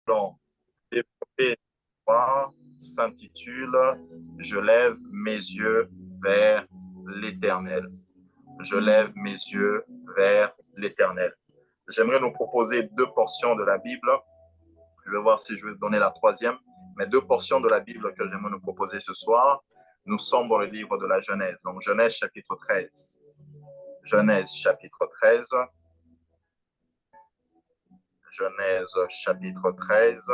allons développer s'intitule Je lève mes yeux vers l'Éternel. Je lève mes yeux vers l'Éternel. J'aimerais nous proposer deux portions de la Bible. Je vais voir si je vais donner la troisième, mais deux portions de la Bible que j'aimerais nous proposer ce soir. Nous sommes dans le livre de la Genèse, donc Genèse chapitre 13. Genèse chapitre 13. Genèse chapitre 13.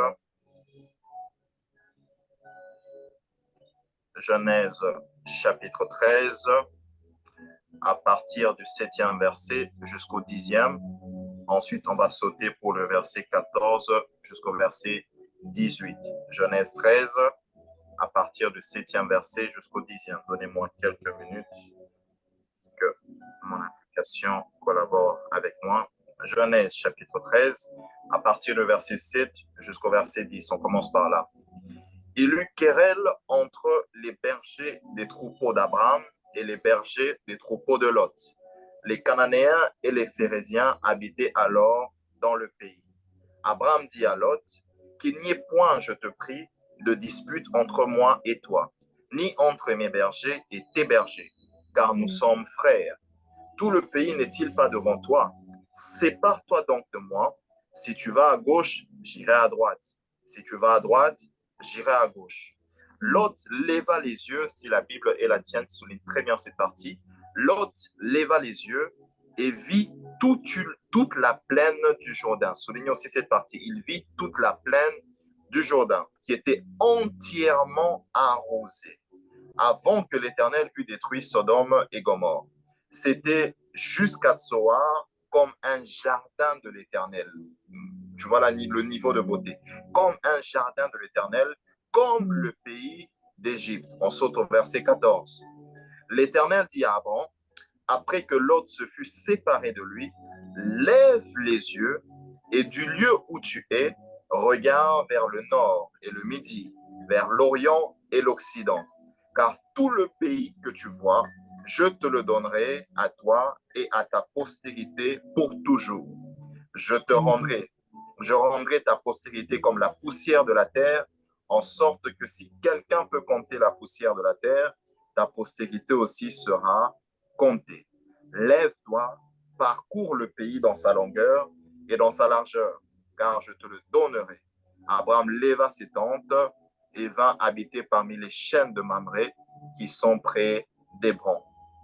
Genèse chapitre 13, à partir du 7e verset jusqu'au 10e. Ensuite, on va sauter pour le verset 14 jusqu'au verset 18. Genèse 13, à partir du 7e verset jusqu'au 10e. Donnez-moi quelques minutes que mon application collabore avec moi. Genèse chapitre 13, à partir du verset 7 jusqu'au verset 10. On commence par là. Il eut querelle entre les bergers des troupeaux d'Abraham et les bergers des troupeaux de Lot. Les Cananéens et les Phérésiens habitaient alors dans le pays. Abraham dit à Lot, qu'il n'y ait point, je te prie, de dispute entre moi et toi, ni entre mes bergers et tes bergers, car nous sommes frères. Tout le pays n'est-il pas devant toi? Sépare-toi donc de moi. Si tu vas à gauche, j'irai à droite. Si tu vas à droite, j'irai à gauche. Lot leva les yeux, si la Bible et la tienne soulignent très bien cette partie, Lot leva les yeux et vit toute la plaine du Jourdain. Soulignons aussi cette partie. Il vit toute la plaine du Jourdain qui était entièrement arrosée avant que l'Éternel eût détruit Sodome et Gomorrhe. C'était jusqu'à Tsoar comme un jardin de l'Éternel. Tu vois le niveau de beauté. Comme un jardin de l'Éternel, comme le pays d'Égypte. On saute au verset 14. L'Éternel dit à Abraham, après que Lot se fut séparé de lui, lève les yeux et du lieu où tu es, regarde vers le nord et le midi, vers l'orient et l'occident. Car tout le pays que tu vois, je te le donnerai à toi et à ta postérité pour toujours. Je rendrai ta postérité comme la poussière de la terre, en sorte que si quelqu'un peut compter la poussière de la terre, ta postérité aussi sera comptée. Lève-toi, parcours le pays dans sa longueur et dans sa largeur, car je te le donnerai. Abraham leva ses tentes et vint habiter parmi les chênes de Mamré qui sont près d'Hébron.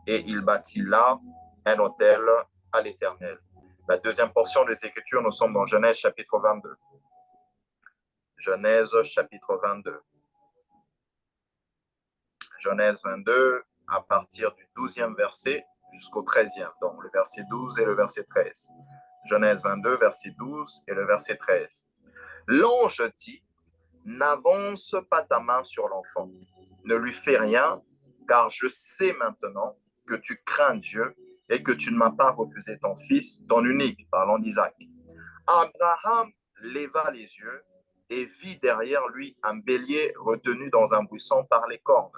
Et il bâtit là un autel à l'Éternel. La deuxième portion des Écritures, nous sommes dans Genèse chapitre 22. Genèse chapitre 22. Genèse 22, à partir du 12e verset jusqu'au 13e. Donc le verset 12 et le verset 13. Genèse 22, verset 12 et le verset 13. L'ange dit, n'avance pas ta main sur l'enfant, ne lui fais rien, car je sais maintenant que tu crains Dieu et que tu ne m'as pas refusé ton fils, ton unique, parlant d'Isaac. Abraham leva les yeux et vit derrière lui un bélier retenu dans un buisson par les cornes.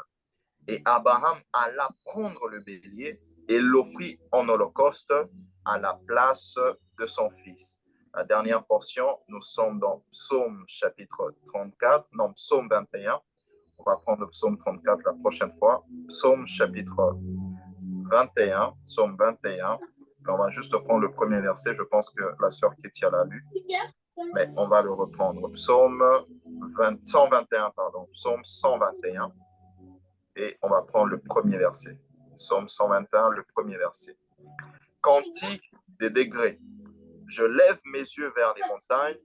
Et Abraham alla prendre le bélier et l'offrit en holocauste à la place de son fils. La dernière portion, nous sommes dans Psaume chapitre 34, non, Psaume 21. On va prendre le Psaume 34 la prochaine fois. Psaume chapitre 21, Psaume 21. On va juste prendre le premier verset. Je pense que la sœur Kétia l'a lu, mais on va le reprendre. Psaume 121, pardon. Psaume 121. Et on va prendre le premier verset. Psaume 121, le premier verset. Cantique des degrés. Je lève mes yeux vers les montagnes.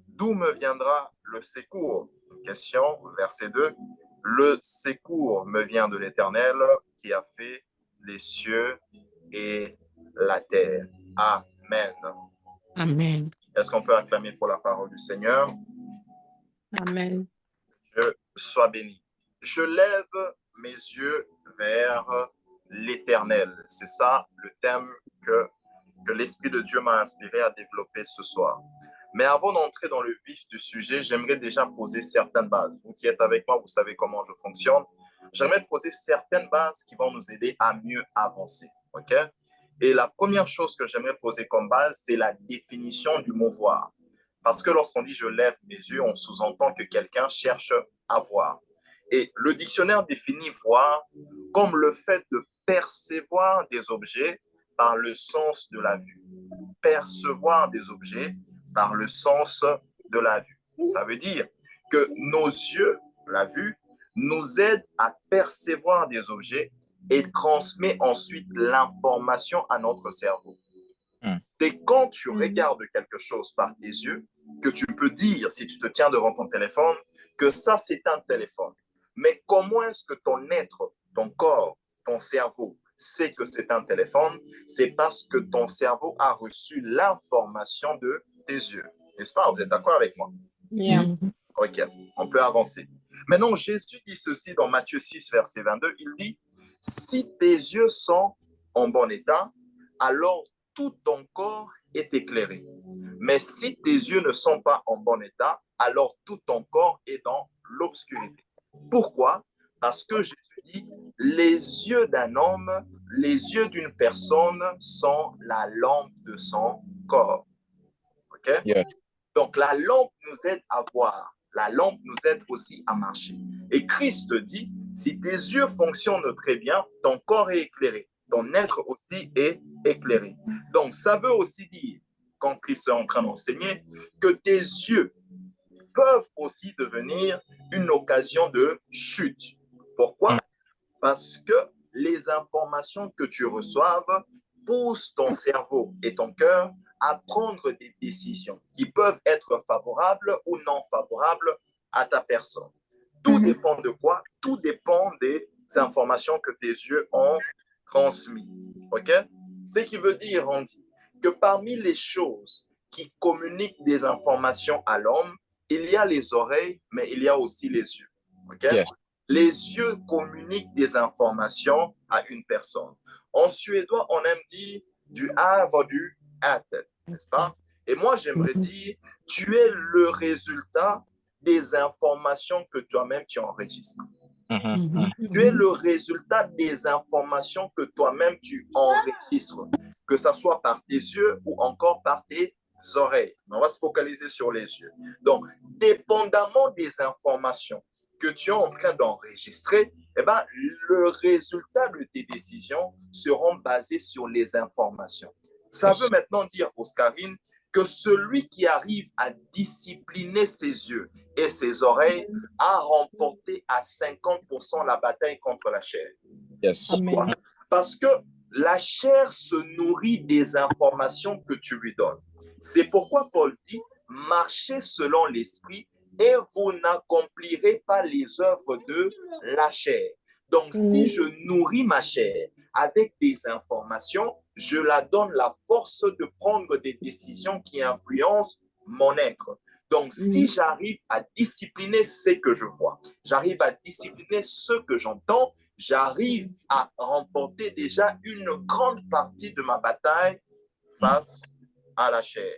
D'où me viendra le secours? Question, verset 2. Le secours me vient de l'Éternel qui a fait les cieux et la terre. Amen. Amen. Est-ce qu'on peut acclamer pour la parole du Seigneur? Amen. Je sois béni. Je lève mes yeux vers l'Éternel. C'est ça le thème que l'Esprit de Dieu m'a inspiré à développer ce soir. Mais avant d'entrer dans le vif du sujet, j'aimerais déjà poser certaines bases. Vous qui êtes avec moi, vous savez comment je fonctionne. J'aimerais poser certaines bases qui vont nous aider à mieux avancer. OK? Et la première chose que j'aimerais poser comme base, c'est la définition du mot voir. Parce que lorsqu'on dit « je lève mes yeux », on sous-entend que quelqu'un cherche à voir. Et le dictionnaire définit voir comme le fait de percevoir des objets par le sens de la vue. Percevoir des objets par le sens de la vue. Ça veut dire que nos yeux, la vue, nous aident à percevoir des objets et transmet ensuite l'information à notre cerveau. C'est quand tu regardes quelque chose par tes yeux que tu peux dire, si tu te tiens devant ton téléphone, que ça, c'est un téléphone. Mais comment est-ce que ton être, ton corps, ton cerveau sait que c'est un téléphone? C'est parce que ton cerveau a reçu l'information de tes yeux. N'est-ce pas? Vous êtes d'accord avec moi? Yeah. Ok, on peut avancer. Maintenant, Jésus dit ceci dans Matthieu 6, verset 22. Il dit, « Si tes yeux sont en bon état, alors tout ton corps est éclairé. Mais si tes yeux ne sont pas en bon état, alors tout ton corps est dans l'obscurité. » Pourquoi? Parce que Jésus dit, les yeux d'un homme, les yeux d'une personne sont la lampe de son corps. OK? Yeah. Donc, la lampe nous aide à voir. La lampe nous aide aussi à marcher. Et Christ dit, si tes yeux fonctionnent très bien, ton corps est éclairé. Ton être aussi est éclairé. Donc, ça veut aussi dire, quand Christ est en train d'enseigner, que tes yeux peuvent aussi devenir une occasion de chute. Pourquoi? Parce que les informations que tu reçoives poussent ton cerveau et ton cœur à prendre des décisions qui peuvent être favorables ou non favorables à ta personne. Tout dépend de quoi? Tout dépend des informations que tes yeux ont transmises. OK? Ce qui veut dire, on dit, que parmi les choses qui communiquent des informations à l'homme, il y a les oreilles, mais il y a aussi les yeux. OK? Yes. Les yeux communiquent des informations à une personne. En suédois, on aime dire du havre du äter, n'est-ce pas? Et moi, j'aimerais dire, tu es le résultat des informations que toi-même tu enregistres. Tu es le résultat des informations que toi-même tu enregistres, que ce soit par tes yeux ou encore par tes oreilles. On va se focaliser sur les yeux. Donc, dépendamment des informations que tu es en train d'enregistrer, eh ben, le résultat de tes décisions seront basés sur les informations. Ça veut maintenant dire, Oscarine, que celui qui arrive à discipliner ses yeux et ses oreilles a remporté à 50% la bataille contre la chair. Yes. Pourquoi? Parce que la chair se nourrit des informations que tu lui donnes. C'est pourquoi Paul dit, marchez selon l'esprit et vous n'accomplirez pas les œuvres de la chair. Donc, si je nourris ma chair avec des informations, je la donne la force de prendre des décisions qui influencent mon être. Donc, si j'arrive à discipliner ce que je vois, j'arrive à discipliner ce que j'entends, j'arrive à remporter déjà une grande partie de ma bataille face à la chair.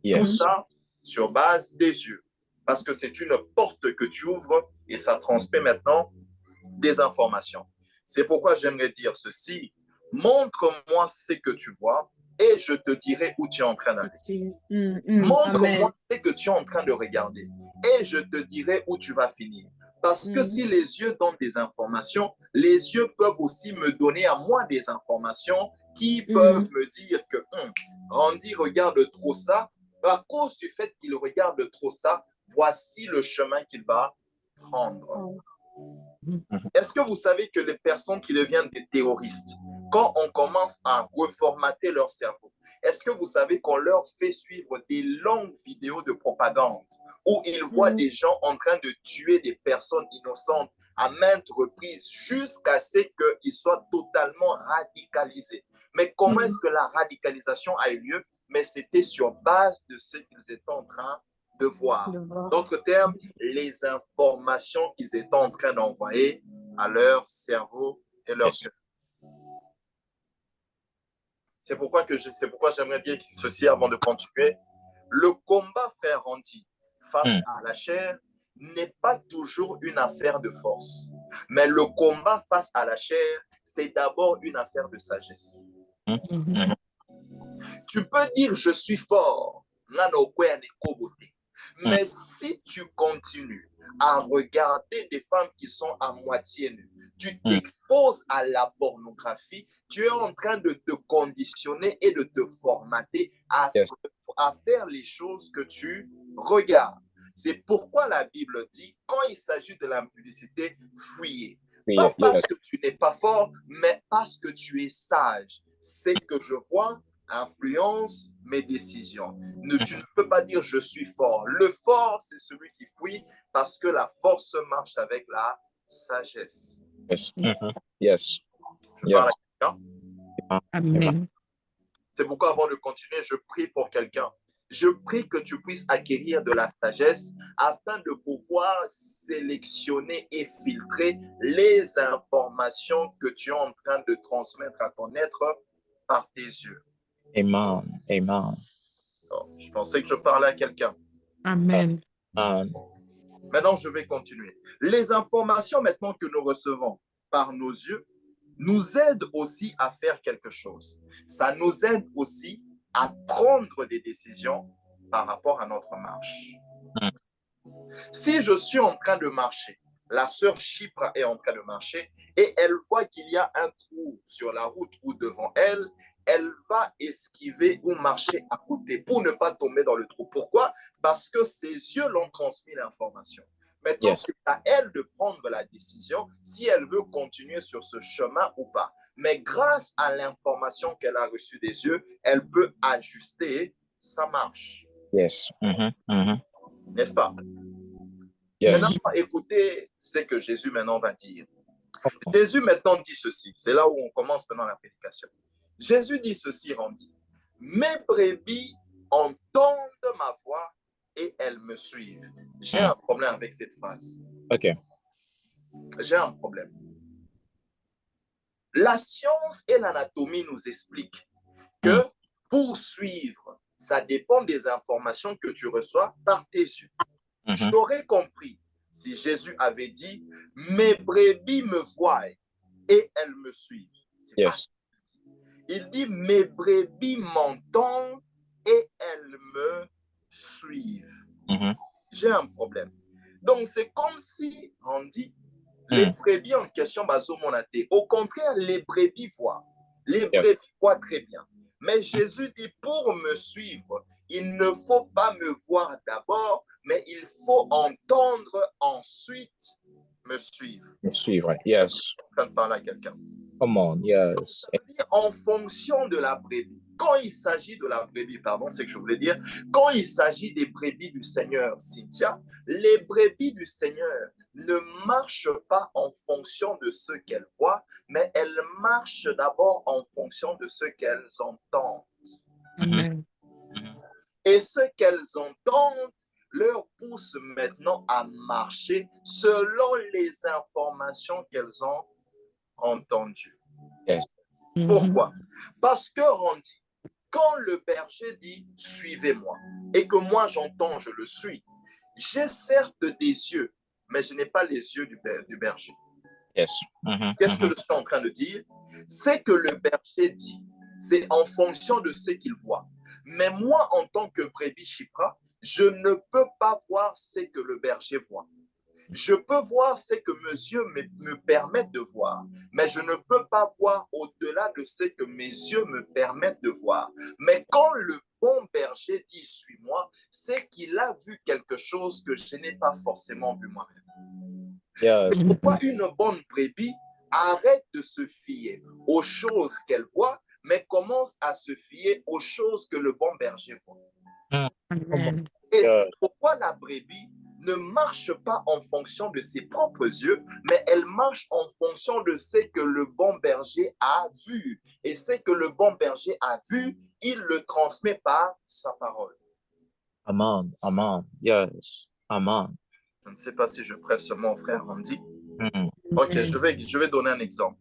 Yes. Tout ça sur base des yeux. Parce que c'est une porte que tu ouvres et ça transmet maintenant des informations. C'est pourquoi j'aimerais dire ceci. Montre-moi ce que tu vois et je te dirai où tu es en train d'aller. Montre-moi ce que tu es en train de regarder et je te dirai où tu vas finir. Parce que si les yeux donnent des informations, les yeux peuvent aussi me donner à moi des informations qui peuvent me dire que Randy regarde trop ça. À cause du fait qu'il regarde trop ça, voici le chemin qu'il va prendre. Est-ce que vous savez que les personnes qui deviennent des terroristes, quand on commence à reformater leur cerveau, est-ce que vous savez qu'on leur fait suivre des longues vidéos de propagande où ils voient des gens en train de tuer des personnes innocentes à maintes reprises jusqu'à ce qu'ils soient totalement radicalisés? Mais comment est-ce que la radicalisation a eu lieu? Mais c'était sur base de ce qu'ils étaient en train de voir. D'autres termes, les informations qu'ils étaient en train d'envoyer à leur cerveau et leur cœur. C'est pourquoi j'aimerais dire ceci avant de continuer. Le combat, frère Randy, face à la chair, n'est pas toujours une affaire de force. Mais le combat face à la chair, c'est d'abord une affaire de sagesse. Tu peux dire je suis fort, Mais si tu continues à regarder des femmes qui sont à moitié nues, tu t'exposes à la pornographie, tu es en train de te conditionner et de te formater à faire les choses que tu regardes. C'est pourquoi la Bible dit, quand il s'agit de l'impudicité, fuyez. Pas parce que tu n'es pas fort, mais parce que tu es sage. C'est que je vois influence mes décisions. Tu ne peux pas dire je suis fort. Le fort, c'est celui qui fuit parce que la force marche avec la sagesse. Yes. Je parle à quelqu'un. Amen. C'est pourquoi avant de continuer, je prie pour quelqu'un. Je prie que tu puisses acquérir de la sagesse afin de pouvoir sélectionner et filtrer les informations que tu es en train de transmettre à ton être par tes yeux. Amen. Amen. Je pensais que je parlais à quelqu'un. Amen. Maintenant, je vais continuer. Les informations maintenant que nous recevons par nos yeux nous aident aussi à faire quelque chose. Ça nous aide aussi à prendre des décisions par rapport à notre marche. Si je suis en train de marcher, la sœur Chypre est en train de marcher et elle voit qu'il y a un trou sur la route ou devant elle, elle va esquiver ou marcher à côté pour ne pas tomber dans le trou. Pourquoi? Parce que ses yeux l'ont transmis l'information. Maintenant, c'est à elle de prendre la décision si elle veut continuer sur ce chemin ou pas. Mais grâce à l'information qu'elle a reçue des yeux, elle peut ajuster sa marche. N'est-ce pas? Maintenant, écoutez ce que Jésus maintenant va dire. Jésus maintenant dit ceci. C'est là où on commence maintenant la prédication. Jésus dit ceci, rendit. Mes brebis entendent ma voix et elles me suivent. J'ai un problème avec cette phrase. J'ai un problème. La science et l'anatomie nous expliquent que pour suivre, ça dépend des informations que tu reçois par tes yeux. J'aurais compris si Jésus avait dit « Mes brebis me voient et elles me suivent ». Il dit « Mes brebis m'entendent et elles me suivent ». J'ai un problème. Donc, c'est comme si on dit les brebis en question, au contraire, les brebis voient. Les brebis voient très bien. Mais Jésus dit, pour me suivre, il ne faut pas me voir d'abord, mais il faut entendre ensuite me suivre. Me suivre, yes. Je suis en train de parler à quelqu'un. Come on, yes. En fonction de la brebis. Quand il s'agit de la brebis, pardon, c'est que je voulais dire, quand il s'agit des brebis du Seigneur, Cynthia, les brebis du Seigneur ne marchent pas en fonction de ce qu'elles voient, mais elles marchent d'abord en fonction de ce qu'elles entendent. Amen. Et ce qu'elles entendent leur pousse maintenant à marcher selon les informations qu'elles ont entendues. Yes. Pourquoi? Parce que, Randy, quand le berger dit « suivez-moi » et que moi j'entends, je le suis, j'ai certes des yeux, mais je n'ai pas les yeux du berger. Yes. Qu'est-ce que je suis en train de dire? C'est que le berger dit, c'est en fonction de ce qu'il voit. Mais moi, en tant que brebis Chypra, je ne peux pas voir ce que le berger voit. Je peux voir ce que mes yeux me permettent de voir, mais je ne peux pas voir au-delà de ce que mes yeux me permettent de voir. Mais quand le bon berger dit « suis-moi », c'est qu'il a vu quelque chose que je n'ai pas forcément vu moi-même. Yes. C'est pourquoi une bonne brebis arrête de se fier aux choses qu'elle voit, mais commence à se fier aux choses que le bon berger voit. Amen. Et c'est pourquoi la brebis ne marche pas en fonction de ses propres yeux, mais elle marche en fonction de ce que le bon berger a vu. Et ce que le bon berger a vu, il le transmet par sa parole. Amen. Amen. Yes. Amen. Je ne sais pas si je presse mon frère Randy. Ok, je vais donner un exemple.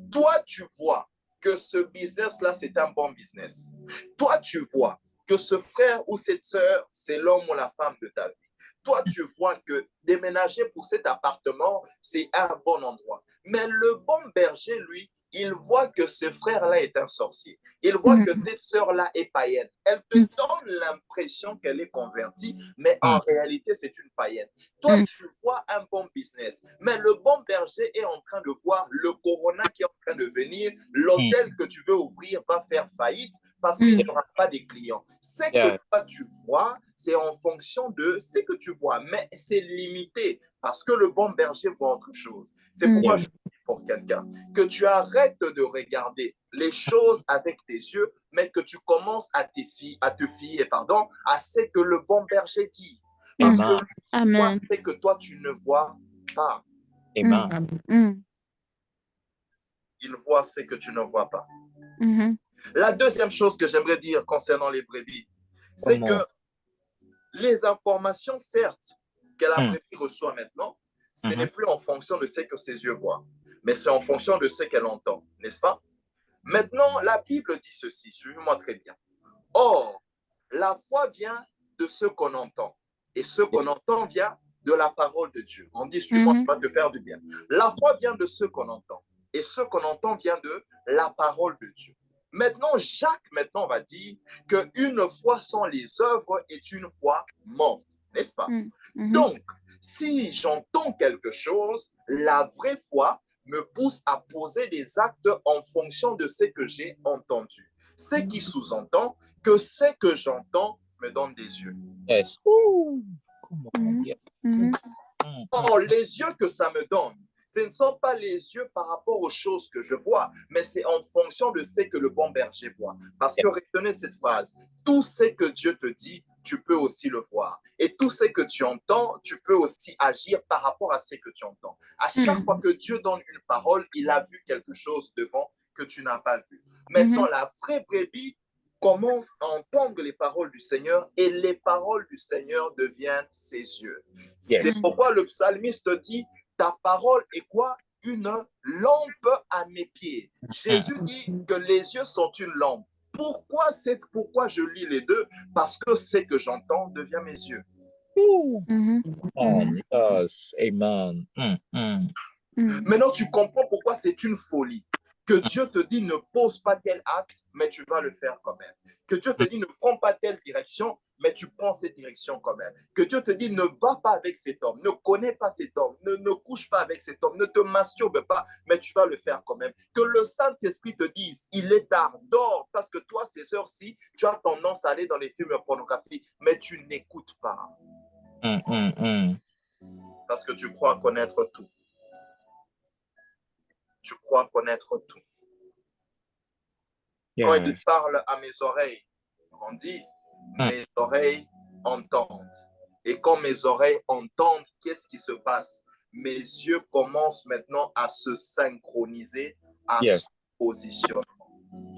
Toi, tu vois que ce business-là, c'est un bon business. Toi, tu vois que ce frère ou cette sœur, c'est l'homme ou la femme de ta vie. Toi, tu vois que déménager pour cet appartement, c'est un bon endroit. Mais le bon berger, lui, il voit que ce frère-là est un sorcier. Il voit que cette sœur-là est païenne. Elle te donne l'impression qu'elle est convertie, mais en réalité, c'est une païenne. Toi, tu vois un bon business, mais le bon berger est en train de voir le corona qui est en train de venir. L'hôtel que tu veux ouvrir va faire faillite parce qu'il n'y aura pas de clients. Ce que toi, tu vois, c'est en fonction de ce que tu vois, mais c'est limité parce que le bon berger voit autre chose. C'est pourquoi je dis pour quelqu'un que tu arrêtes de regarder les choses avec tes yeux, mais que tu commences à te fier, à ce que le bon berger dit. Parce que lui voit ce que toi, tu ne vois pas. Amen. Il voit ce que tu ne vois pas. La deuxième chose que j'aimerais dire concernant les brebis, c'est que les informations, certes, que la brebis reçoit maintenant, ce n'est plus en fonction de ce que ses yeux voient, mais c'est en fonction de ce qu'elle entend, n'est-ce pas? Maintenant, la Bible dit ceci, suivez-moi très bien. Or, la foi vient de ce qu'on entend, et ce qu'on entend vient de la parole de Dieu. On dit, suis-moi, ça va te faire du bien. La foi vient de ce qu'on entend, et ce qu'on entend vient de la parole de Dieu. Maintenant, Jacques va dire qu'une foi sans les œuvres est une foi morte, n'est-ce pas? Donc, si j'entends quelque chose, la vraie foi me pousse à poser des actes en fonction de ce que j'ai entendu. Ce qui sous-entend que ce que j'entends me donne des yeux. Yes. Come on. Yeah. Or, les yeux que ça me donne, ce ne sont pas les yeux par rapport aux choses que je vois, mais c'est en fonction de ce que le bon berger voit. Parce que retenez cette phrase, tout ce que Dieu te dit, tu peux aussi le voir. Et tout ce que tu entends, tu peux aussi agir par rapport à ce que tu entends. À chaque fois que Dieu donne une parole, il a vu quelque chose devant que tu n'as pas vu. Maintenant, la vraie brebis commence à entendre les paroles du Seigneur et les paroles du Seigneur deviennent ses yeux. C'est pourquoi le psalmiste dit, ta parole est quoi? Une lampe à mes pieds. Jésus dit que les yeux sont une lampe. Pourquoi je lis les deux? Parce que ce que j'entends devient mes yeux. Yes. Amen. Maintenant, tu comprends pourquoi c'est une folie. Que Dieu te dit ne pose pas tel acte, mais tu vas le faire quand même. Que Dieu te dit ne prends pas telle direction, mais tu prends cette direction quand même. Que Dieu te dit ne va pas avec cet homme, ne connais pas cet homme, ne couche pas avec cet homme, ne te masturbe pas, mais tu vas le faire quand même. Que le Saint-Esprit te dise, il est tard, dors, parce que toi, ces heures-ci, tu as tendance à aller dans les films pornographiques, mais tu n'écoutes pas. Parce que tu crois connaître tout. Tu crois connaître tout. Quand il parle à mes oreilles, on dit, mes oreilles entendent. Et quand mes oreilles entendent, qu'est-ce qui se passe? Mes yeux commencent maintenant à se synchroniser, à se positionner.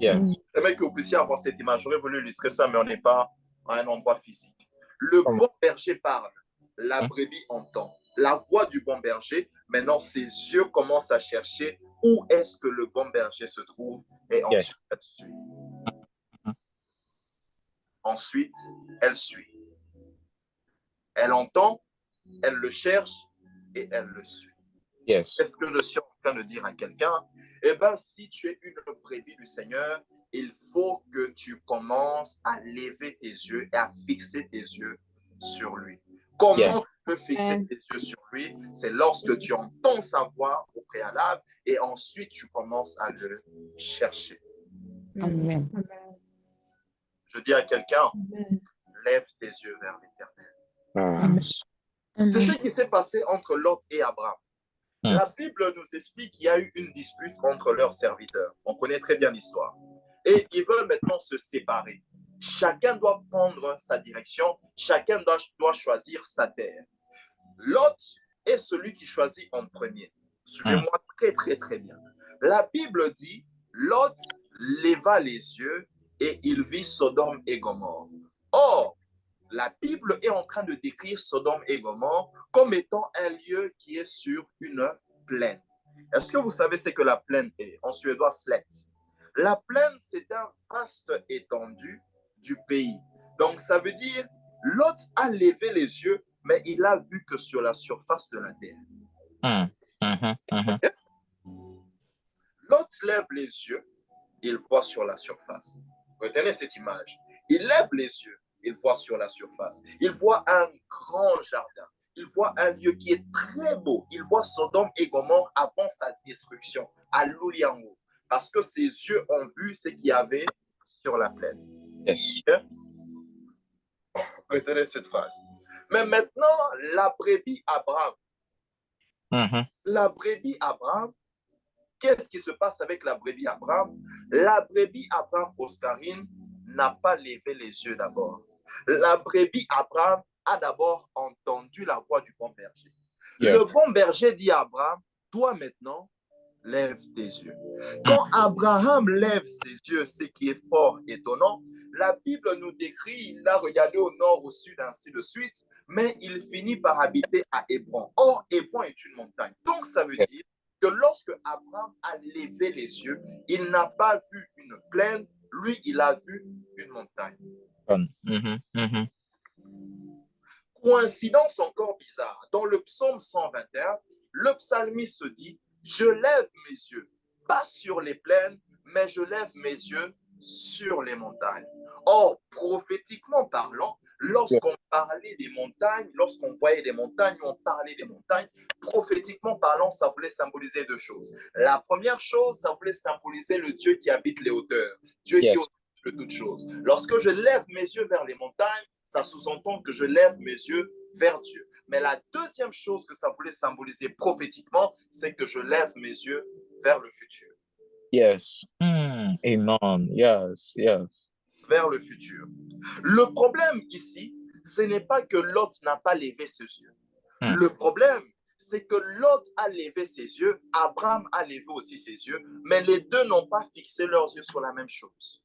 J'aimerais que vous puissiez avoir cette image. J'aurais voulu illustrer ça, mais on n'est pas à un endroit physique. Le bon berger parle, la brebis entend. La voix du bon berger, maintenant ses yeux commencent à chercher où est-ce que le bon berger se trouve et ensuite elle suit. Ensuite, elle suit. Elle entend, elle le cherche et elle le suit. Est-ce que je suis en train de dire à quelqu'un, eh bien, si tu es une brebis du Seigneur, il faut que tu commences à lever tes yeux et à fixer tes yeux sur lui. Comment tu peux fixer tes yeux sur lui? C'est lorsque tu entends sa voix au préalable et ensuite tu commences à le chercher. Amen. Je dis à quelqu'un, lève tes yeux vers l'Éternel. C'est ce qui s'est passé entre Lot et Abraham. La Bible nous explique qu'il y a eu une dispute entre leurs serviteurs. On connaît très bien l'histoire. Et ils veulent maintenant se séparer. Chacun doit prendre sa direction. Chacun doit choisir sa terre. Lot est celui qui choisit en premier. Suivez-moi très, très, très bien. La Bible dit, Lot leva les yeux et il vit Sodome et Gomorrhe. Or, la Bible est en train de décrire Sodome et Gomorrhe comme étant un lieu qui est sur une plaine. Est-ce que vous savez ce que la plaine est? En suédois, slätt. La plaine, c'est un vaste étendue du pays. Donc, ça veut dire, Lot a levé les yeux, mais il a vu que sur la surface de la terre. Lot lève les yeux, il voit sur la surface. Retenez cette image. Il lève les yeux, il voit sur la surface. Il voit un grand jardin. Il voit un lieu qui est très beau. Il voit Sodome et Gomorrhe avant sa destruction, à Louliango. Parce que ses yeux ont vu ce qu'il y avait sur la plaine. Yes. Retenez cette phrase. Mais maintenant, la brebis Abraham. La brebis Abraham, qu'est-ce qui se passe avec la brebis Abraham? La brebis Abraham, Oscarine, n'a pas levé les yeux d'abord. La brebis Abraham a d'abord entendu la voix du bon berger. Yes. Le bon berger dit à Abraham, toi maintenant, lève tes yeux. Quand Abraham lève ses yeux, ce qui est fort étonnant, la Bible nous décrit, il a regardé au nord, au sud, ainsi de suite, mais il finit par habiter à Hébron. Or, Hébron est une montagne. Donc, ça veut dire que lorsque Abraham a levé les yeux, il n'a pas vu une plaine, lui, il a vu une montagne. Coïncidence encore bizarre. Dans le psaume 121, le psalmiste dit, je lève mes yeux, pas sur les plaines, mais je lève mes yeux sur les montagnes. Or, prophétiquement parlant, lorsqu'on parlait des montagnes, lorsqu'on voyait des montagnes, on parlait des montagnes, prophétiquement parlant, ça voulait symboliser deux choses. La première chose, ça voulait symboliser le Dieu qui habite les hauteurs, Dieu qui est au-dessus de toutes choses. Lorsque je lève mes yeux vers les montagnes, ça sous-entend que je lève mes yeux vers Dieu. Mais la deuxième chose que ça voulait symboliser prophétiquement, c'est que je lève mes yeux vers le futur. Yes. Amen. Yes, yes. Vers le futur. Le problème ici, ce n'est pas que Lot n'a pas levé ses yeux. Le problème, c'est que Lot a levé ses yeux, Abraham a levé aussi ses yeux, mais les deux n'ont pas fixé leurs yeux sur la même chose.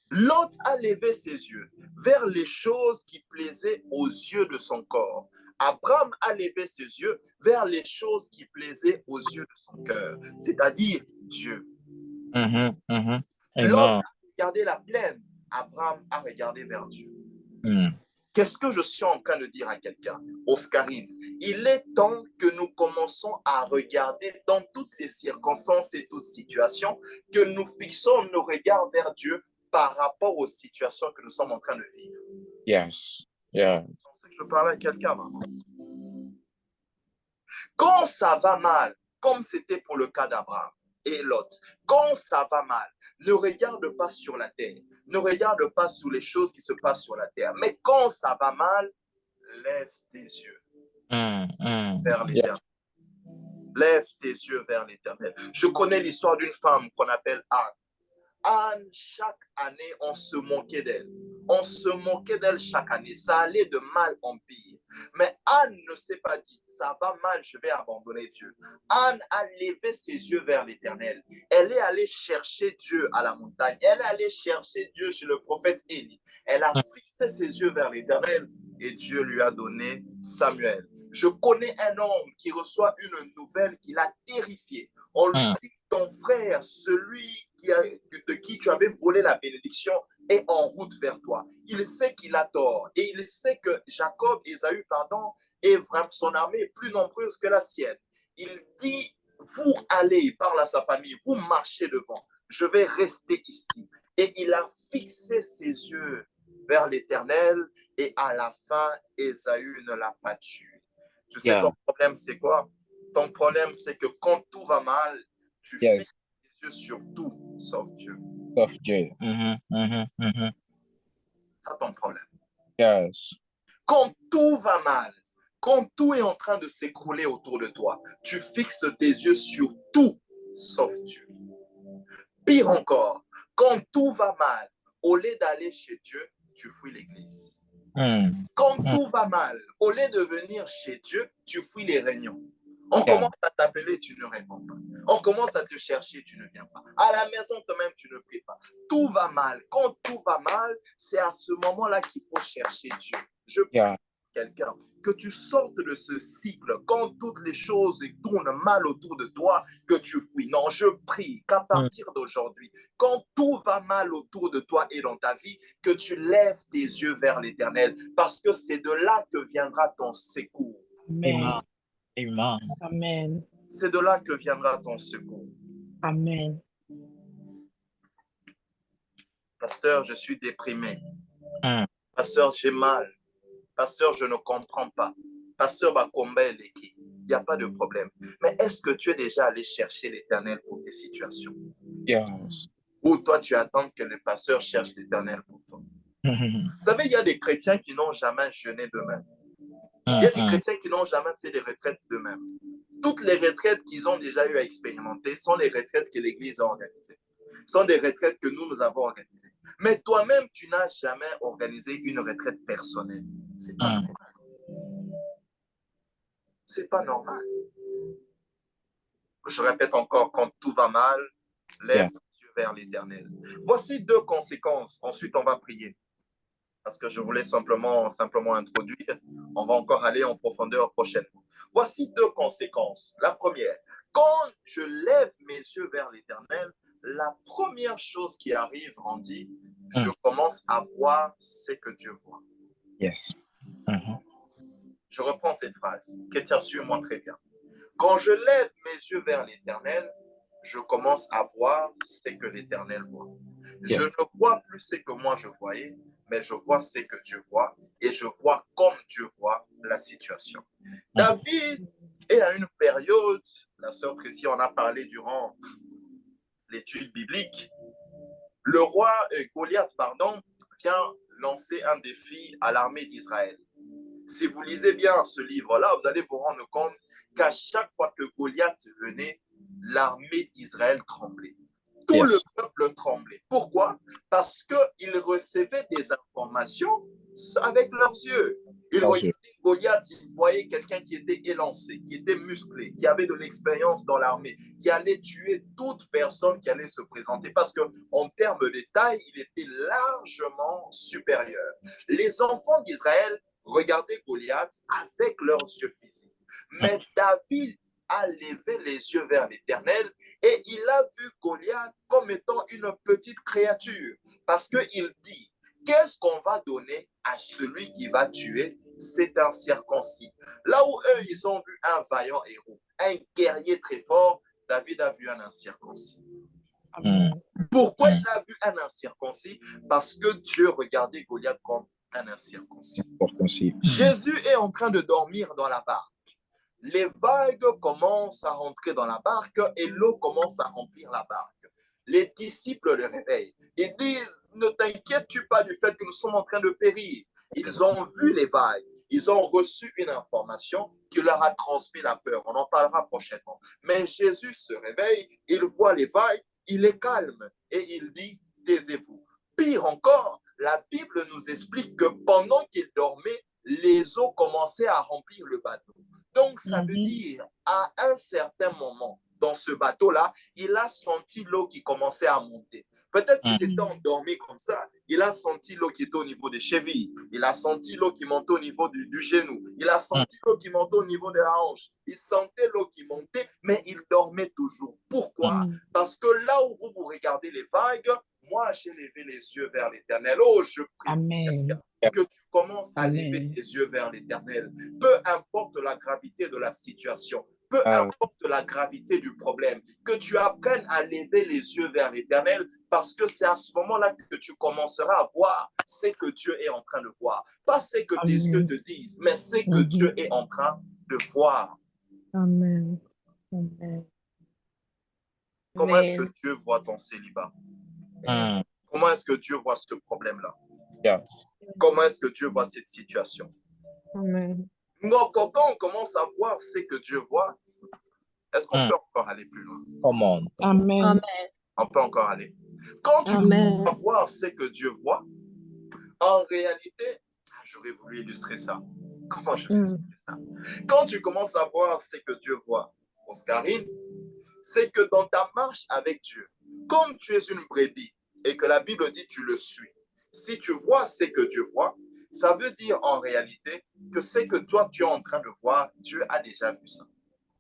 Lot a levé ses yeux vers les choses qui plaisaient aux yeux de son corps. Abraham a levé ses yeux vers les choses qui plaisaient aux yeux de son cœur, c'est-à-dire Dieu. Lot a regardé la plaine, Abraham a regardé vers Dieu. Qu'est-ce que je suis en train de dire à quelqu'un? Oscarine, il est temps que nous commençons à regarder dans toutes les circonstances et toutes situations, que nous fixons nos regards vers Dieu par rapport aux situations que nous sommes en train de vivre. Yes. Yeah. Je parlais à quelqu'un, maman. Quand ça va mal, comme c'était pour le cas d'Abraham et Lot, quand ça va mal, ne regarde pas sur la terre, ne regarde pas sur les choses qui se passent sur la terre, mais quand ça va mal, lève tes yeux vers l'éternel. Lève tes yeux vers l'éternel. Je connais l'histoire d'une femme qu'on appelle Anne. Anne, chaque année, on se moquait d'elle. On se moquait d'elle chaque année. Ça allait de mal en pire. Mais Anne ne s'est pas dit, ça va mal, je vais abandonner Dieu. Anne a levé ses yeux vers l'Éternel. Elle est allée chercher Dieu à la montagne. Elle est allée chercher Dieu chez le prophète Élie. Elle a fixé ses yeux vers l'Éternel et Dieu lui a donné Samuel. Je connais un homme qui reçoit une nouvelle qui l'a terrifié. On lui dit, ton frère, celui de qui tu avais volé la bénédiction, est en route vers toi. Il sait qu'il a tort et il sait que Ésaü, est vraiment, son armée est plus nombreuse que la sienne. Il dit, vous allez, il parle à sa famille, vous marchez devant, je vais rester ici. Et il a fixé ses yeux vers l'Éternel et à la fin, Ésaü ne l'a pas tué. Tu sais, ton problème, c'est quoi? Ton problème, c'est que quand tout va mal, tu fixes les yeux sur tout, sauf Dieu. Sauf Dieu. C'est ton problème. Yes. Quand tout va mal, quand tout est en train de s'écrouler autour de toi, tu fixes tes yeux sur tout, sauf Dieu. Pire encore, quand tout va mal, au lieu d'aller chez Dieu, tu fuis l'église. Quand tout va mal, au lieu de venir chez Dieu, tu fuis les réunions. On commence à t'appeler, tu ne réponds pas. On commence à te chercher, tu ne viens pas. À la maison, toi-même, tu ne pries pas. Tout va mal. Quand tout va mal, c'est à ce moment-là qu'il faut chercher Dieu. Je prie quelqu'un que tu sortes de ce cycle. Quand toutes les choses tournent mal autour de toi, que tu fuis. Non, je prie qu'à partir d'aujourd'hui, quand tout va mal autour de toi et dans ta vie, que tu lèves tes yeux vers l'Éternel, parce que c'est de là que viendra ton secours. Amen. Amen. Amen. C'est de là que viendra ton secours. Amen. Pasteur, je suis déprimé. Mm. Pasteur, j'ai mal. Pasteur, je ne comprends pas. Pasteur, il n'y a pas de problème. Mais est-ce que tu es déjà allé chercher l'Éternel pour tes situations? Yes. Ou toi, tu attends que le pasteur cherche l'Éternel pour toi? Mm. Vous savez, il y a des chrétiens qui n'ont jamais jeûné d'eux-mêmes. Il y a des chrétiens qui n'ont jamais fait des retraites d'eux-mêmes. Toutes les retraites qu'ils ont déjà eu à expérimenter sont les retraites que l'Église a organisées. Sont des retraites que nous avons organisées. Mais toi-même, tu n'as jamais organisé une retraite personnelle. C'est pas normal. C'est pas normal. Je répète encore, quand tout va mal, lève les yeux vers l'Éternel. Voici 2 conséquences. Ensuite, on va prier. Parce que je voulais simplement introduire. On va encore aller en profondeur prochainement. Voici 2 conséquences. La première, quand je lève mes yeux vers l'Éternel, la première chose qui arrive, Randy, je commence à voir ce que Dieu voit. Yes. Je reprends cette phrase. Chrétien, suis-moi très bien. Quand je lève mes yeux vers l'Éternel, je commence à voir ce que l'Éternel voit. Je ne vois plus ce que moi je voyais, mais je vois ce que Dieu voit et je vois comme Dieu voit la situation. David est à une période, la sœur Tracy en a parlé durant l'étude biblique, le roi Goliath, vient lancer un défi à l'armée d'Israël. Si vous lisez bien ce livre-là, vous allez vous rendre compte qu'à chaque fois que Goliath venait, l'armée d'Israël tremblait. Tout le peuple tremblait. Pourquoi? Parce qu'ils recevaient des informations avec leurs yeux. Ils regardaient Goliath, ils voyaient quelqu'un qui était élancé, qui était musclé, qui avait de l'expérience dans l'armée, qui allait tuer toute personne qui allait se présenter. Parce qu'en termes de taille, il était largement supérieur. Les enfants d'Israël regardaient Goliath avec leurs yeux physiques. Mais David a levé les yeux vers l'Éternel et il a vu Goliath comme étant une petite créature. Parce qu'il dit, qu'est-ce qu'on va donner à celui qui va tuer? C'est un circoncis. Là où eux, ils ont vu un vaillant héros, un guerrier très fort, David a vu un incirconcis. Pourquoi il a vu un incirconcis? Parce que Dieu regardait Goliath comme un incirconcis. Jésus est en train de dormir dans la barque. Les vagues commencent à rentrer dans la barque et l'eau commence à remplir la barque. Les disciples le réveillent. Ils disent, ne t'inquiètes-tu pas du fait que nous sommes en train de périr. Ils ont vu les vagues. Ils ont reçu une information qui leur a transmis la peur. On en parlera prochainement. Mais Jésus se réveille, il voit les vagues, il est calme et il dit, taisez-vous. Pire encore, la Bible nous explique que pendant qu'il dormait, les eaux commençaient à remplir le bateau. Donc, ça veut dire, à un certain moment, dans ce bateau-là, il a senti l'eau qui commençait à monter. Peut-être qu'il s'était endormi comme ça. Il a senti l'eau qui était au niveau des chevilles. Il a senti l'eau qui montait au niveau du genou. Il a senti l'eau qui montait au niveau de la hanche. Il sentait l'eau qui montait, mais il dormait toujours. Pourquoi? Parce que là où vous regardez les vagues, moi, j'ai levé les yeux vers l'Éternel. Oh, je prie. Amen. Que tu commences à lever tes yeux vers l'Éternel. Peu importe la gravité de la situation, peu importe la gravité du problème, que tu apprennes à lever les yeux vers l'Éternel parce que c'est à ce moment-là que tu commenceras à voir ce que Dieu est en train de voir. Pas ce que tes yeux te disent, mais ce que Dieu est en train de voir. Amen. Amen. Comment est-ce que Dieu voit ton célibat? Comment est-ce que Dieu voit ce problème-là? Comment est-ce que Dieu voit cette situation? Amen. Donc, quand on commence à voir ce que Dieu voit, est-ce qu'on peut encore aller plus loin? Amen. On peut encore aller. Quand tu commences à voir ce que Dieu voit, en réalité, j'aurais voulu illustrer ça. Comment je vais expliquer ça? Quand tu commences à voir ce que Dieu voit, Oscarine, c'est que dans ta marche avec Dieu, comme tu es une brebis et que la Bible dit tu le suis, si tu vois ce que Dieu voit, ça veut dire en réalité que ce que toi tu es en train de voir, Dieu a déjà vu ça.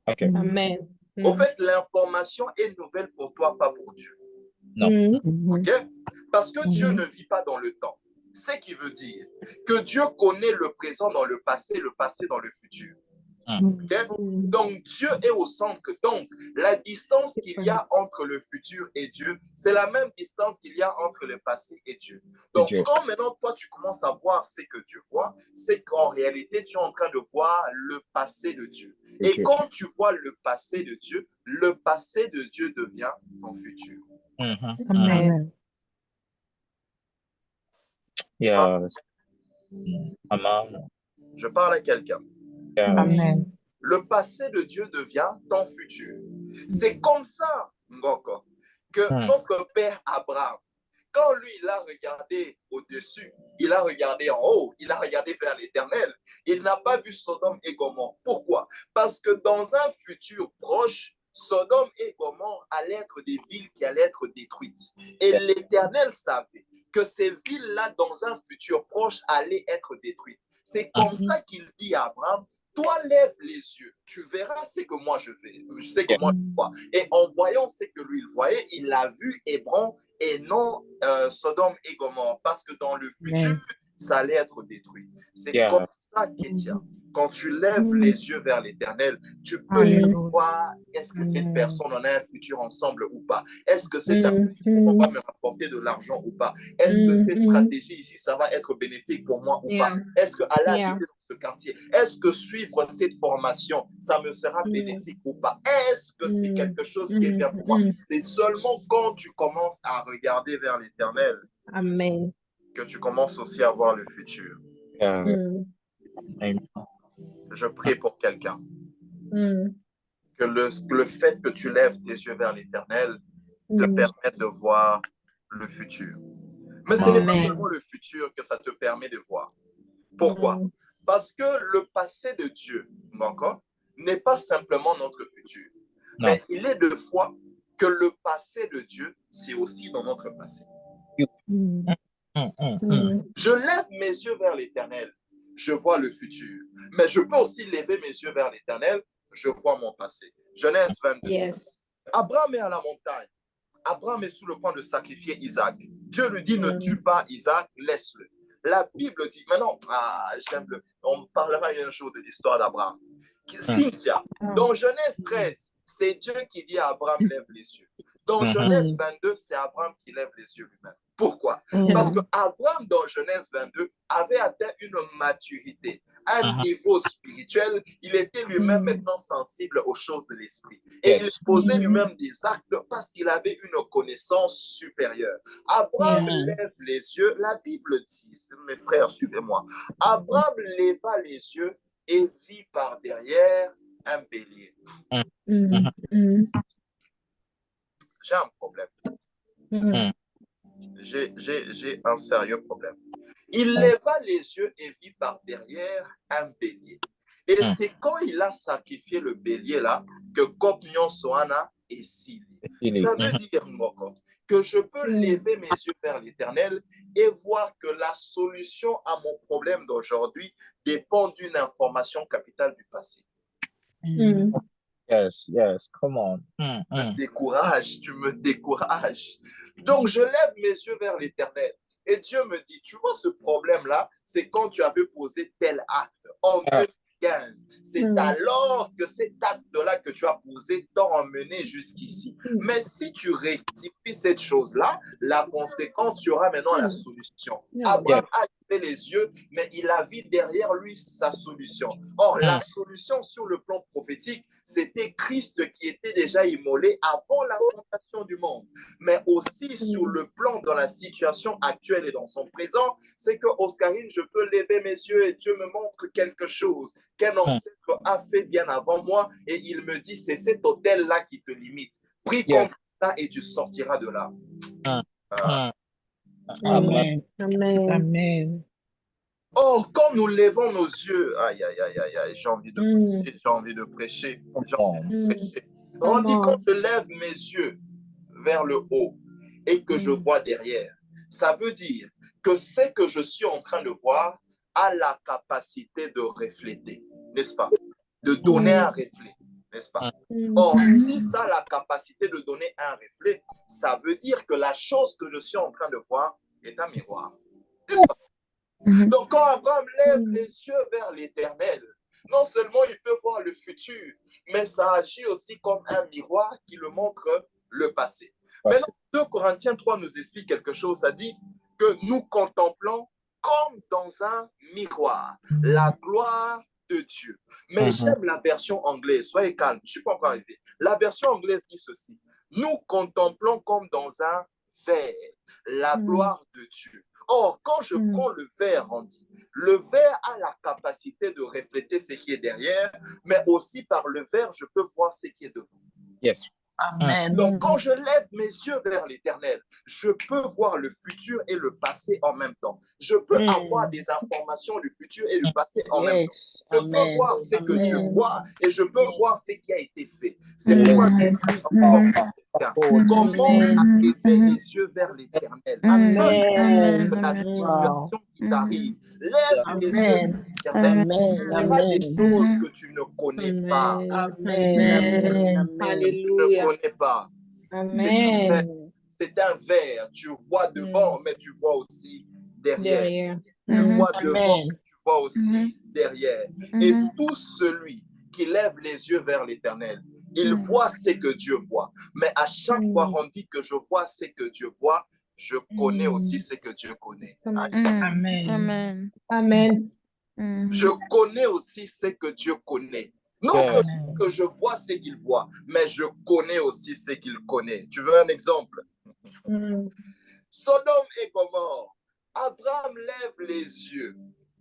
Amen. En fait, l'information est nouvelle pour toi, pas pour Dieu. Non. Ok? Parce que Dieu ne vit pas dans le temps. Ce qui veut dire que Dieu connaît le présent dans le passé dans le futur. OK? Donc, Dieu est au centre. Donc, la distance qu'il y a entre le futur et Dieu, c'est la même distance qu'il y a entre le passé et Dieu. Donc, quand maintenant, toi, tu commences à voir ce que Dieu voit, c'est qu'en réalité, tu es en train de voir le passé de Dieu. Et quand tu vois le passé de Dieu devient ton futur. Amen. Yes. Amen. Je parle à quelqu'un. Yes. Amen. Le passé de Dieu devient ton futur. C'est comme ça, Ngoko, que notre père Abraham, quand lui, il a regardé au-dessus, il a regardé en haut, il a regardé vers l'Éternel, il n'a pas vu Sodome et Gomorrhe. Pourquoi? Parce que dans un futur proche, Sodome et Gomorrhe allaient être des villes qui allaient être détruites. Et l'Éternel savait que ces villes-là, dans un futur proche, allaient être détruites. C'est comme ça qu'il dit à Abraham, toi, lève les yeux, tu verras ce que moi je fais, ce que moi je vois. Et en voyant ce que lui il voyait, il a vu Hébron et non Sodome et Gomorrhe, parce que dans le futur, ça allait être détruit. C'est comme ça, Kétia. Quand tu lèves les yeux vers l'Éternel, tu peux voir est-ce que cette personne en a un futur ensemble ou pas. Est-ce que cette personne va me rapporter de l'argent ou pas. Est-ce que cette stratégie ici, ça va être bénéfique pour moi ou pas. Est-ce que aller habiter dans ce quartier, est-ce que suivre cette formation, ça me sera bénéfique ou pas. Est-ce que c'est quelque chose qui est bien pour moi. C'est seulement quand tu commences à regarder vers l'Éternel que tu commences aussi à voir le futur. Je prie pour quelqu'un. Que le fait que tu lèves tes yeux vers l'Éternel te permette de voir le futur. Mais ce n'est pas seulement le futur que ça te permet de voir. Pourquoi? Parce que le passé de Dieu, encore, n'est pas simplement notre futur. Mais il est de foi que le passé de Dieu, c'est aussi dans notre passé. Je lève mes yeux vers l'Éternel, je vois le futur. Mais je peux aussi lever mes yeux vers l'Éternel, je vois mon passé. Genèse 22. Abraham est à la montagne. Abraham est sous le point de sacrifier Isaac. Dieu lui dit, ne tue pas Isaac, laisse-le. La Bible dit, maintenant, on parlera un jour de l'histoire d'Abraham. Cynthia, dans Genèse 13, c'est Dieu qui dit à Abraham, lève les yeux. Dans Genèse 22, c'est Abraham qui lève les yeux lui-même. Pourquoi? Parce que Abraham, dans Genèse 22, avait atteint une maturité, un niveau spirituel. Il était lui-même maintenant sensible aux choses de l'esprit. Et il posait lui-même des actes parce qu'il avait une connaissance supérieure. Abraham lève les yeux. La Bible dit, mes frères, suivez-moi. Abraham leva les yeux et vit par derrière un bélier. J'ai un problème. J'ai un sérieux problème. Il leva les yeux et vit par derrière un bélier. Et c'est quand il a sacrifié le bélier là que Kopnion Soana est scellé. Ça veut dire, Moko, que je peux lever mes yeux vers l'Éternel et voir que la solution à mon problème d'aujourd'hui dépend d'une information capitale du passé. Yes, come on. Tu me décourages. Donc, je lève mes yeux vers l'Éternel. Et Dieu me dit, tu vois ce problème-là, c'est quand tu avais posé tel acte en 2015. C'est alors que cet acte-là que tu as posé t'a emmené jusqu'ici. Mais si tu rectifies cette chose-là, la conséquence sera maintenant la solution. Abraham a levé les yeux, mais il a vu derrière lui sa solution. Or, la solution sur le plan prophétique, c'était Christ qui était déjà immolé avant la fondation du monde. Mais aussi sur le plan dans la situation actuelle et dans son présent, c'est que Oscarine, je peux lever mes yeux et Dieu me montre quelque chose qu'un ancêtre a fait bien avant moi et il me dit, c'est cet autel-là qui te limite. Prie contre ça et tu sortiras de là. Amen. Amen. Or, quand nous levons nos yeux, aïe, j'ai envie de prêcher, j'ai envie de prêcher. Rendez quand je lève mes yeux vers le haut et que je vois derrière, ça veut dire que ce que je suis en train de voir a la capacité de refléter, n'est-ce pas? De donner un reflet, n'est-ce pas? Or, si ça a la capacité de donner un reflet, ça veut dire que la chose que je suis en train de voir est un miroir, n'est-ce pas? Donc, quand Abraham lève les yeux vers l'Éternel, Non seulement il peut voir le futur, mais ça agit aussi comme un miroir qui le montre le passé. Maintenant, 2 Corinthiens 3 nous explique quelque chose. Ça dit que nous contemplons comme dans un miroir la gloire de Dieu. Mais j'aime la version anglaise. Soyez calme, je ne suis pas encore arrivé. La version anglaise dit ceci. Nous contemplons comme dans un verre la gloire de Dieu. Or, quand je prends le verre, le verre a la capacité de refléter ce qui est derrière, mais aussi par le verre, je peux voir ce qui est devant. Yes. Amen. Donc, quand je lève mes yeux vers l'Éternel, je peux voir le futur et le passé en même temps. Je peux avoir des informations du futur et du passé en même temps. Je peux voir ce que Dieu voit et je peux voir ce qui a été fait. C'est pourquoi commence à lever les yeux vers l'Éternel. Amen. La situation qui t'arrive, lève les yeux vers l'Éternel. Tu verras des choses que tu ne connais pas. Tu ne connais pas. Amen. C'est un verre. Tu vois devant, mais tu vois aussi derrière. Tu vois devant, mais tu vois aussi derrière. Et tout celui qui lève les yeux vers l'Éternel, il voit ce que Dieu voit. Mais à chaque fois on dit que je vois ce que Dieu voit, je connais aussi ce que Dieu connaît. Amen. Amen. Je connais aussi ce que Dieu connaît. Non seulement que je vois ce qu'il voit, mais je connais aussi ce qu'il connaît. Tu veux un exemple? Sodome et Gomorrhe. Abraham lève les yeux.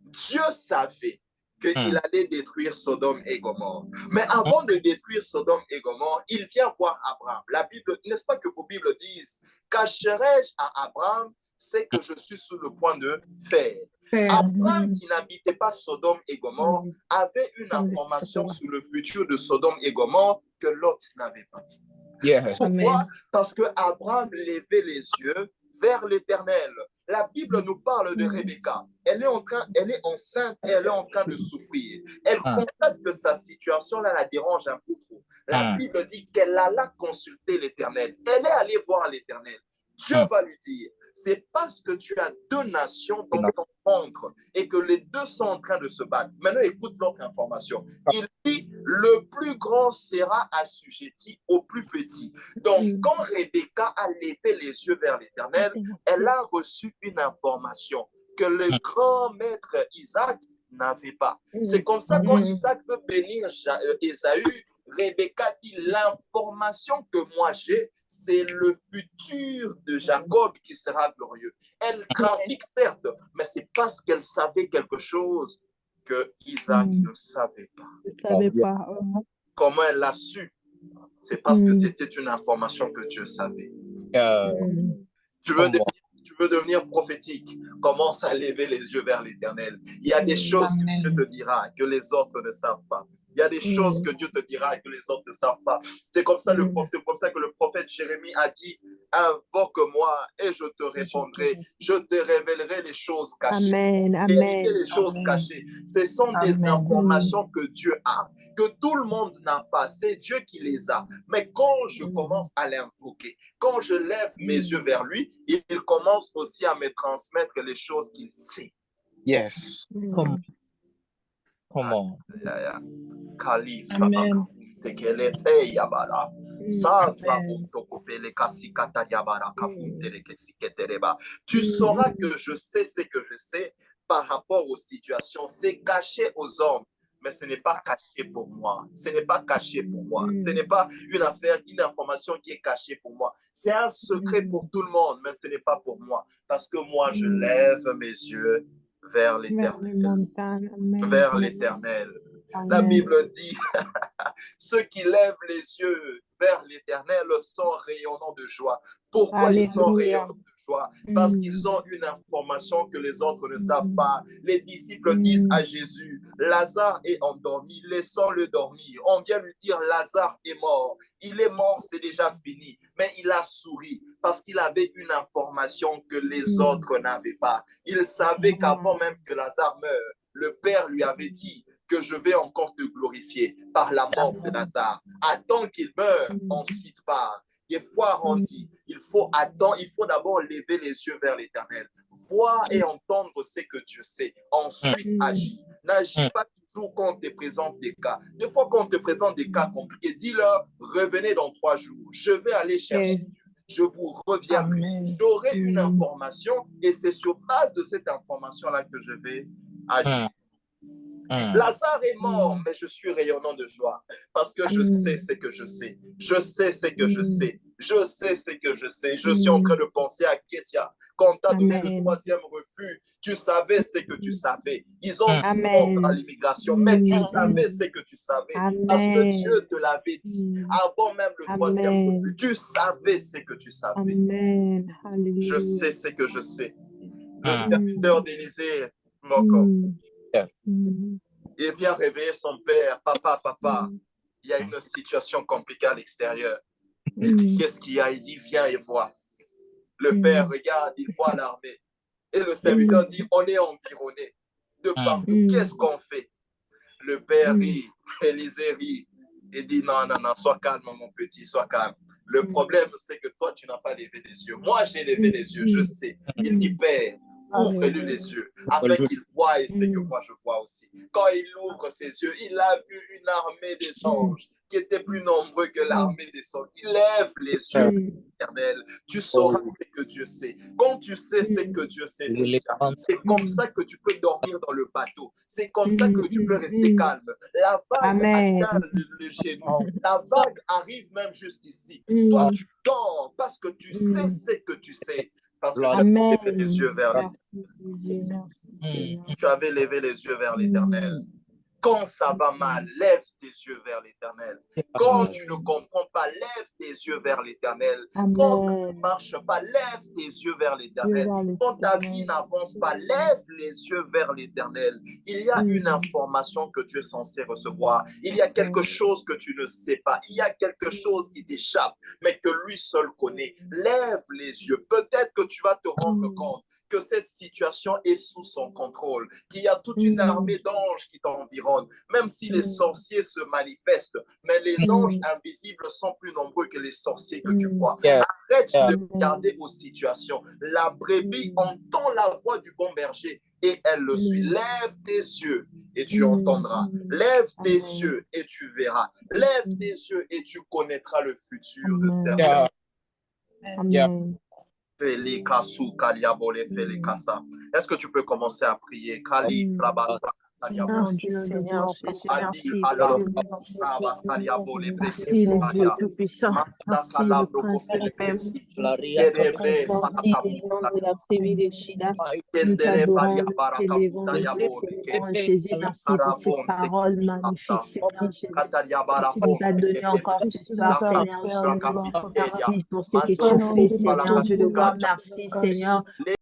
Dieu savait qu'il allait détruire Sodome et Gomorrhe. Mais avant de détruire Sodome et Gomorrhe, il vient voir Abraham. La Bible, n'est-ce pas que vos Bibles disent, cacherai-je à Abraham ce que je suis sur le point de faire? Abraham, qui n'habitait pas Sodome et Gomorrhe, avait une information sur le futur de Sodome et Gomorrhe que Lot n'avait pas. Pourquoi? Parce que Abraham levait les yeux vers l'Éternel. La Bible nous parle de Rebecca. Elle est enceinte et elle est en train de souffrir. Elle constate que sa situation là la dérange un peu trop. La Bible dit qu'elle alla consulter l'Éternel. Elle est allée voir l'Éternel. Dieu va lui dire, c'est parce que tu as 2 nations dans ton ventre et que les 2 sont en train de se battre. Maintenant, écoute l'autre information. Il dit, le plus grand sera assujetti au plus petit. Donc, quand Rebecca a levé les yeux vers l'Éternel, elle a reçu une information que le grand maître Isaac n'avait pas. C'est comme ça quand Isaac veut bénir Ésaü, Rebecca dit, l'information que moi j'ai, c'est le futur de Jacob qui sera glorieux. Elle graphique certes, mais c'est parce qu'elle savait quelque chose que Isaac ne savait pas. Comment elle l'a su? C'est parce que c'était une information que Dieu savait. Tu veux devenir prophétique, commence à lever les yeux vers l'Éternel. Il y a des choses que Dieu te dira que les autres ne savent pas. Il y a des choses que Dieu te dira que les autres ne savent pas. C'est comme ça que le prophète Jérémie a dit, invoque-moi et je te répondrai. Je te révélerai les choses cachées. Les choses cachées. Ce sont des informations que Dieu a, que tout le monde n'a pas. C'est Dieu qui les a. Mais quand je commence à l'invoquer, quand je lève mes yeux vers lui, il commence aussi à me transmettre les choses qu'il sait. Yes. Come on. Khalif, tu sauras que je sais ce que je sais par rapport aux situations. C'est caché aux hommes, mais ce n'est pas caché pour moi. Ce n'est pas caché pour moi. Ce n'est pas une affaire, une information qui est cachée pour moi. C'est un secret pour tout le monde, mais ce n'est pas pour moi. Parce que moi, je lève mes yeux vers l'Éternel. Vers l'Éternel. La Bible dit, ceux qui lèvent les yeux vers l'Éternel sont rayonnants de joie. Pourquoi ils sont rayonnants de joie? Parce qu'ils ont une information que les autres ne savent pas. Les disciples disent à Jésus, Lazare est endormi, laissons-le dormir. On vient lui dire, Lazare est mort. Il est mort, c'est déjà fini. Mais il a souri parce qu'il avait une information que les autres n'avaient pas. Il savait qu'avant même que Lazare meure, le Père lui avait dit que je vais encore te glorifier par la mort de Lazare. Attends qu'il meure, ensuite part. Des fois, on dit, il faut attendre, il faut d'abord lever les yeux vers l'Éternel, voir et entendre ce que Dieu sait, ensuite agir. N'agis pas jours quand on te présente des cas. Des fois, quand on te présente des cas compliqués, dis-leur, revenez dans 3 jours. Je vais aller chercher. Je vous reviendrai. J'aurai une information et c'est sur base de cette information-là que je vais agir. Lazare est mort, mais je suis rayonnant de joie parce que je sais ce que je sais. Je sais ce que je sais. Je sais ce que je sais. Je suis en train de penser à Kétia. Quand on t'a donné le 3e refus, tu savais ce que tu savais. Ils ont dit non à l'immigration, mais tu savais ce que tu savais parce que Dieu te l'avait dit avant même le 3e refus. Tu savais ce que tu savais. Je sais ce que je sais. Le serviteur d'Élisée, encore. Il vient réveiller son père. Papa, il y a une situation compliquée à l'extérieur. Il dit, qu'est-ce qu'il y a? Il dit, viens et vois. Le père regarde, il voit l'armée. Et le serviteur dit, on est environné de partout. Qu'est-ce qu'on fait? Le père rit, Élisée rit et dit, non, sois calme, mon petit, sois calme. Le problème, c'est que toi, tu n'as pas levé les yeux. Moi, j'ai levé les yeux, je sais. Il dit, père, ouvre-lui les yeux, afin qu'il voie et c'est que moi je vois aussi. Quand il ouvre ses yeux, il a vu une armée des anges qui était plus nombreux que l'armée des anges. Il lève les yeux, éternel. Tu sauras ce que Dieu sait. Quand tu sais ce que Dieu sait, c'est comme ça que tu peux dormir dans le bateau. C'est comme ça que tu peux rester calme. La vague atteint le genou. La vague arrive même jusqu'ici. Toi, tu dors parce que tu sais ce que tu sais. Parce que tu avais levé les yeux vers l'éternel. Tu avais levé les yeux vers l'éternel. Quand ça va mal, lève tes yeux vers l'éternel. Quand tu ne comprends pas, lève tes yeux vers l'éternel. Quand ça ne marche pas, lève tes yeux vers l'éternel. Quand ta vie n'avance pas, lève les yeux vers l'éternel. Il y a une information que tu es censé recevoir. Il y a quelque chose que tu ne sais pas. Il y a quelque chose qui t'échappe, mais que lui seul connaît. Lève les yeux. Peut-être que tu vas te rendre compte que cette situation est sous son contrôle, qu'il y a toute une armée d'anges qui t'environnent, même si les sorciers se manifestent, mais les anges invisibles sont plus nombreux que les sorciers que tu vois. Arrête de regarder aux situations. La brebis entend la voix du bon berger et elle le suit. Lève tes yeux et tu entendras. Lève tes yeux et tu verras. Lève tes yeux et tu connaîtras le futur de certains. Est-ce que tu peux commencer à prier? Kali Frabasa. Merci Seigneur Jésus, merci le Dieu Tout-Puissant, merci le Prince de paix, merci le nom de la tribu de Shida, nous t'adorons, nous t'élevons, Seigneur Jésus, merci pour cette parole magnifique, Seigneur Jésus, que tu nous as donné encore ce soir, Seigneur Jésus, merci pour ce que tu fais, Seigneur Dieu de gloire, merci Seigneur.